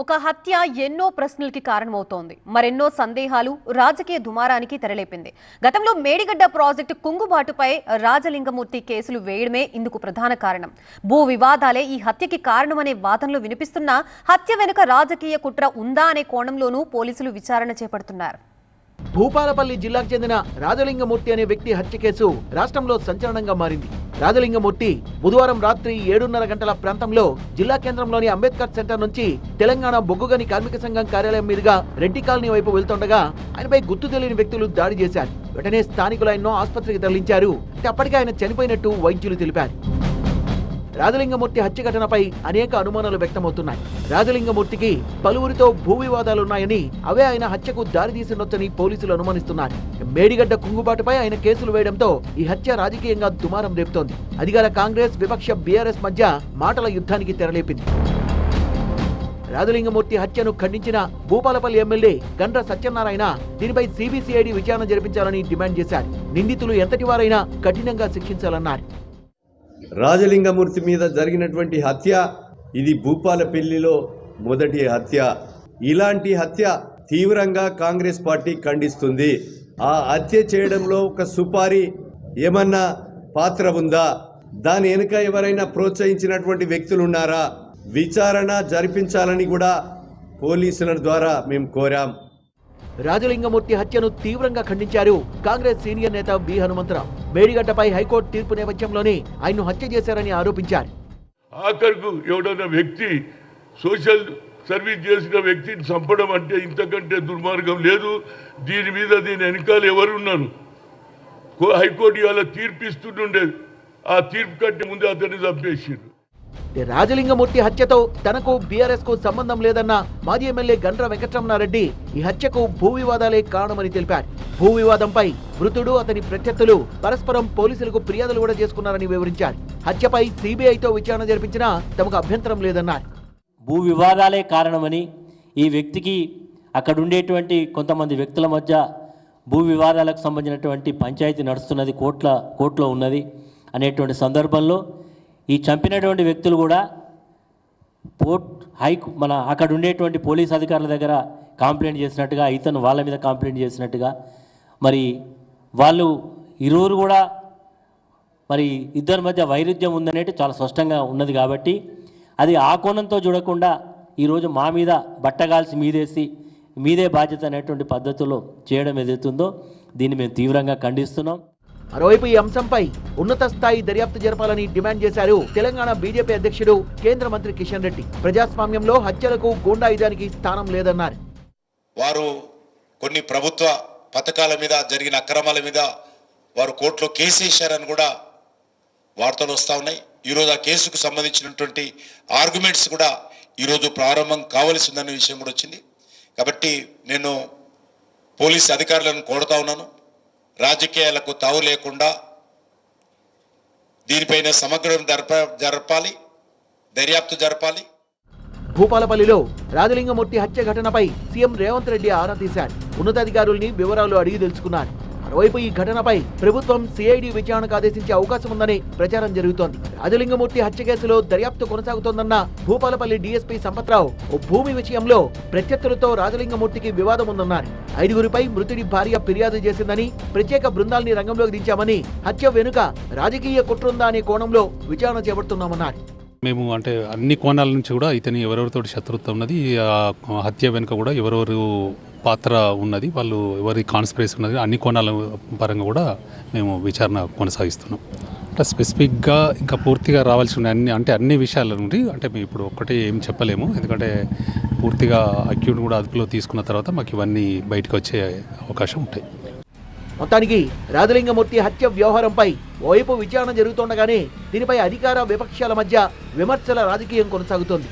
ఒక హత్య ఎన్నో ప్రశ్నలకి కారణమవుతోంది. మరెన్నో సందేహాలు రాజకీయ దుమారానికి తెరలేపింది. గతంలో మేడిగడ్డ ప్రాజెక్టు కుంగుబాటుపై రాజలింగమూర్తి కేసులు వేయడమే ఇందుకు ప్రధాన కారణం. భూ వివాదాలే ఈ హత్యకి కారణమనే వాదనలు వినిపిస్తున్నా హత్య వెనుక రాజకీయ కుట్ర ఉందా అనే కోణంలోనూ పోలీసులు విచారణ చేపడుతున్నారు. భూపాలపల్లి జిల్లాకు చెందిన రాజలింగమూర్తి అనే వ్యక్తి హత్య కేసు రాష్ట్రంలో సంచలనంగా మారింది. రాజలింగమూర్తి బుధవారం రాత్రి 7:30 గంటల ప్రాంతంలో జిల్లా కేంద్రంలోని అంబేద్కర్ సెంటర్ నుంచి తెలంగాణ బొగ్గుగని కార్మిక సంఘం కార్యాలయం మీదుగా రెడ్డి కాలనీ వైపు వెళ్తుండగా ఆయనపై గుర్తు తెలియని వ్యక్తులు దాడి చేశారు. వెంటనే స్థానికులు ఆయన్ను ఆసుపత్రికి తరలించారు. అప్పటికే ఆయన చనిపోయినట్టు వైద్యులు తెలిపారు. రాజలింగమూర్తి హత్య ఘటనపై అనేక అనుమానాలు వ్యక్తమవుతున్నాయి. రాజలింగమూర్తికి పలువురితో భూ వివాదాలున్నాయని, అవే ఆయన హత్యకు దారితీసినొచ్చని పోలీసులు అనుమానిస్తున్నారు. మేడిగడ్డ కుంగుబాటుపై ఆయన కేసులు వేయడంతో ఈ హత్య రాజకీయంగా దుమారం రేపుతోంది. అధికార కాంగ్రెస్, విపక్ష బీఆర్ఎస్ మధ్య మాటల యుద్ధానికి తెరలేపింది. రాజలింగమూర్తి హత్యను ఖండించిన భూపాలపల్లి ఎమ్మెల్యే గండ్ర సత్యనారాయణ దీనిపై సిబిసిఐడి విచారణ జరిపించాలని డిమాండ్ చేశారు. నిందితులు ఎంతటి వారైనా కఠినంగా శిక్షించాలన్నారు. రాజలింగమూర్తి మీద జరిగినటువంటి హత్య ఇది భూపాలపల్లిలో మొదటి హత్య. ఇలాంటి హత్య తీవ్రంగా కాంగ్రెస్ పార్టీ ఖండిస్తుంది. ఆ హత్య చేయడంలో ఒక సుపారీ ఏమన్నా పాత్ర ఉందా? దాని వెనుక ఎవరైనా ప్రోత్సహించినటువంటి వ్యక్తులు ఉన్నారా? విచారణ జరిపించాలని కూడా పోలీసుల ద్వారా మేము కోరాం. రాజలింగమూర్తి హత్యను తీవ్రంగా ఖండించారు కాంగ్రెస్ సీనియర్ నేత బి హనుమంతరావు. మేడిగడ్డపై హైకోర్టు తీర్పు నేపథ్యంలోనే ఆయన్ను హత్య చేశారని ఆరోపించారు. ఆఖరుకు ఎవడన్నా వ్యక్తి సోషల్ సర్వీస్ చేసిన వ్యక్తిని చంపడం అంటే ఇంతకంటే దుర్మార్గం లేదు. దీని వెనకాల ఎవరున్నారు? హైకోర్టు ఇవాళ తీర్పు ఇస్తుండేది. ఆ తీర్పు కంటే ముందే అతన్ని చంపేసారు. రాజలింగమూర్తి హత్యతో తనకు బీఆర్ఎస్ కు సంబంధం లేదన్న మాజీ ఎమ్మెల్యే గండ్ర వెంకటరమణారెడ్డి ఈ హత్యకు భూ వివాదాలే కారణమని తెలిపారు. భూ వివాదంపై మృతుడు, అతని ప్రత్యర్థులు పరస్పరం పోలీసులకు ఫిర్యాదులు కూడా చేసుకున్నారని వివరించారు. హత్యపై సిబిఐతో విచారణ జరిపించినా తమకు అభ్యంతరం లేదన్నారు. భూ వివాదాలే కారణమని, ఈ వ్యక్తికి అక్కడ ఉండేటువంటి కొంతమంది వ్యక్తుల మధ్య భూ వివాదాలకు సంబంధించినటువంటి పంచాయతీ నడుస్తున్నది, కోర్టులో ఉన్నది అనేటువంటి సందర్భంలో ఈ చంపినటువంటి వ్యక్తులు కూడా మన అక్కడ ఉండేటువంటి పోలీస్ అధికారుల దగ్గర కంప్లైంట్ చేసినట్టుగా, ఇతను వాళ్ళ మీద కంప్లైంట్ చేసినట్టుగా, మరి వాళ్ళు ఇరువురు కూడా మరి ఇద్దరి మధ్య వైరుధ్యం ఉందనేది చాలా స్పష్టంగా ఉన్నది. కాబట్టి అది ఆ కోణంతో చూడకుండా ఈరోజు మా మీద బట్టగాల్సి మీదే బాధ్యత అనేటువంటి పద్ధతిలో చేయడం ఏదైతుందో దీన్ని మేము తీవ్రంగా ఖండిస్తున్నాం. మరోవైపు ఈ అంశంపై ఉన్నత స్థాయి దర్యాప్తు జరపాలని డిమాండ్ చేశారు తెలంగాణ బీజేపీ అధ్యక్షుడు, కేంద్ర మంత్రి కిషన్ రెడ్డి. ప్రజాస్వామ్యంలో హత్యలకు, గూండాయుధానికి స్థానం లేదన్నారు. వారు కొన్ని ప్రభుత్వ పథకాల మీద జరిగిన అక్రమాల మీద వారు కోర్టులో కేసు వేశారని కూడా వార్తలు వస్తూ ఉన్నాయి. ఈరోజు ఆ కేసుకు సంబంధించినటువంటి ఆర్గ్యుమెంట్స్ కూడా ఈరోజు ప్రారంభం కావాల్సి ఉందనే విషయం కూడా వచ్చింది. కాబట్టి నేను పోలీస్ అధికారులను కోరుతా ఉన్నాను, రాజకీయాలకు తావు లేకుండా దీనిపైన సమగ్ర జరపాలి, దర్యాప్తు జరపాలి. భూపాలపల్లిలో రాజలింగమూర్తి హత్య ఘటనపై సీఎం రేవంత్ రెడ్డి ఆరా తీశారు. ఉన్నతాధికారుల్ని వివరాలు అడిగి తెలుసుకున్నారు. మరోవైపు ఈ ఘటనపై ప్రభుత్వం సిఐడి విచారణకు ఆదేశించే అవకాశం ఉందని ప్రచారం జరుగుతోంది. రాజలింగమూర్తి హత్య కేసులో దర్యాప్తు కొనసాగుతోందన్న భూపాలపల్లి డీఎస్పీ సంపత్రావు భూమి విషయంలో ప్రత్యర్థులతో రాజలింగమూర్తికి వివాదం ఉందన్నారు. 5గురిపై మృతుడి భార్య ఫిర్యాదు చేసిందని, ప్రత్యేక బృందాల్ని రంగంలోకి దించామని, హత్య వెనుక రాజకీయ కుట్రుందా అనే కోణంలో విచారణ చేపడుతున్నామన్నారు. మేము అంటే అన్ని కోణాల నుంచి కూడా ఇతని ఎవరెవరితో శత్రుత్వం ఉన్నది, హత్య వెనుక కూడా ఎవరెవరు పాత్ర ఉన్నది, వాళ్ళు ఎవరి కాన్స్పిరసీ ఉన్నది, అన్ని కోణాల పరంగా కూడా మేము విచారణ కొనసాగిస్తున్నాం. అంటే స్పెసిఫిక్గా ఇంకా పూర్తిగా రావాల్సి ఉన్నాయి అన్ని విషయాల నుండి అంటే మేము ఇప్పుడు ఒక్కటే ఏం చెప్పలేము. ఎందుకంటే పూర్తిగా అక్యూట్ కూడా అదుపులో తీసుకున్న తర్వాత మాకు ఇవన్నీ బయటకు వచ్చే అవకాశం ఉంటాయి. మొత్తానికి రాజలింగమూర్తి హత్య వ్యవహారంపై ఓవైపు విచారణ జరుగుతుండగానే దీనిపై అధికార విపక్షాల మధ్య విమర్శల రాజకీయం కొనసాగుతోంది.